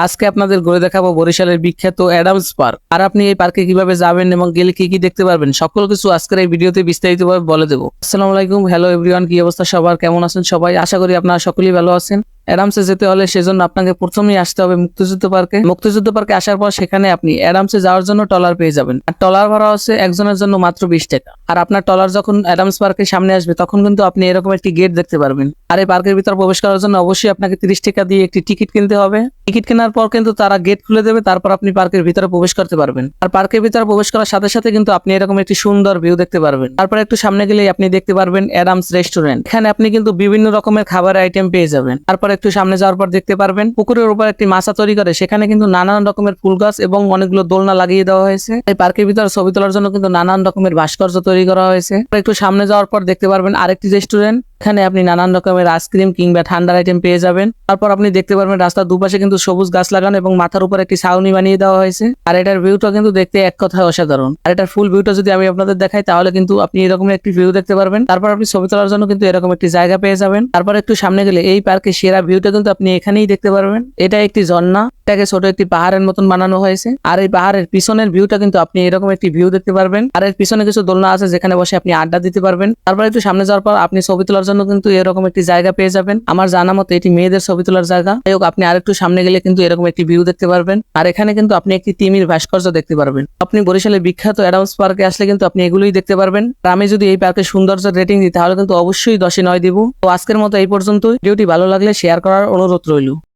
আজকে আপনাদের ঘুরে দেখাবো বরিশালের বিখ্যাত অ্যাডামস পার্ক। আর আপনি এই পার্কে কিভাবে যাবেন এবং গেলে কি কি দেখতে পারবেন সকল কিছু আজকের এই ভিডিওতে বিস্তারিতভাবে বলে দেবো। আসসালামু আলাইকুম, হ্যালো এভরিওয়ান, কি অবস্থা সবার, কেমন আছেন সবাই? আশা করি আপনারা সকলেই ভালো আছেন। অ্যাডামসে যেতে হলে সেজন্য আপনাকে প্রথমেই আসতে হবে মুক্তিযুদ্ধ পার্কে। মুক্তিযুদ্ধ পার্কে আসার পর সেখানে আপনি অ্যাডামসে যাওয়ার জন্য ট্রলার পেয়ে যাবেন। আর ট্রলার ভাড়া হচ্ছে একজনের জন্য মাত্র 20 টাকা। আর আপনার ট্রলার যখন অ্যাডামস পার্কের সামনে আসবে তখন কিন্তু আপনি এরকম একটি গেট দেখতে পারবেন। আর এই পার্কের ভিতর প্রবেশ করার জন্য অবশ্যই আপনাকে 30 টাকা দিয়ে একটি টিকিট কিনতে হবে। টিকিট কেনার পর কিন্তু তারা গেট খুলে দেবে, তারপর আপনি পার্কের ভিতরে প্রবেশ করতে পারবেন। আর পার্কের ভিতরে প্রবেশ করার সাথে সাথে কিন্তু আপনি এরকম একটি সুন্দর ভিউ দেখতে পারবেন। তারপর একটু সামনে গেলেই আপনি দেখতে পারবেন অ্যাডামস রেস্টুরেন্ট। এখানে আপনি কিন্তু বিভিন্ন রকমের খাবার আইটেম পেয়ে যাবেন। তারপর একটু সামনে যাওয়ার পর দেখতে পারবেন পুকুরের উপর একটি মাচা তৈরি করে সেখানে কিন্তু নানান রকমের ফুল গাছ এবং অনেকগুলো দোলনা লাগিয়ে দেওয়া হয়েছে। এই পার্কের ভিতরে ছবি তোলার জন্য কিন্তু নানান রকমের ভাস্কর্য তৈরি করা হয়েছে। একটু সামনে যাওয়ার পর দেখতে পারবেন আরেকটি রেস্টুরেন্ট। এখানে আপনি নানান রকমের আইসক্রিম কিংবা ঠান্ডার আইটেম পেয়ে যাবেন। তারপর আপনি দেখতে পারবেন রাস্তার দুপাশে কিন্তু সবুজ গাছ লাগানো এবং মাথার উপর একটি ছাউনি বানিয়ে দেওয়া হয়েছে। আর এটার ভিউটা কিন্তু দেখতে এক কথায় অসাধারণ। আর এটার ফুল ভিউটা যদি আমি আপনাদের দেখাই তাহলে কিন্তু আপনি এরকম একটি ভিউ দেখতে পারবেন। তারপর আপনি ছবি তোলার জন্য কিন্তু এরকম একটি জায়গা পেয়ে যাবেন। তারপর একটু সামনে গেলে এই পার্কের সেরা ভিউটা কিন্তু আপনি এখানেই দেখতে পারবেন। এটা একটি ঝর্ণা, এটাকে ছোট একটি পাহাড়ের মতন বানানো হয়েছে। আর এই পাহাড়ের পিছনের ভিউটা কিন্তু আপনি এরকম একটি ভিউ দেখতে পারবেন। আর এর পিছনে কিছু দোলনা আছে যেখানে বসে আপনি আড্ডা দিতে পারবেন। তারপর একটু সামনে যাওয়ার পর আপনি ছবি তোলার জন্য কিন্তু এরকম একটি জায়গা পেয়ে যাবেন। আমার জানা মতে এটি মেয়েদের ছবি তোলার জায়গা। যাই হোক, আপনি আরেকটু সামনে গেলে কিন্তু এরকম একটি ভিউ দেখতে পারবেন। আর এখানে কিন্তু আপনি একটি তিমির ভাস্কর্য দেখতে পারবেন। আপনি বরিশালের বিখ্যাত অ্যাডামস পার্কে আসলে কিন্তু আপনি এগুলোই দেখতে পারবেন। আর আমি যদি এই পার্কের সৌন্দর্যের রেটিং দিই তাহলে কিন্তু অবশ্যই 10-9 দিব। তো আজকের মতো এই পর্যন্তই। ভিডিওটি ভালো লাগলে শেয়ার করার অনুরোধ রইল।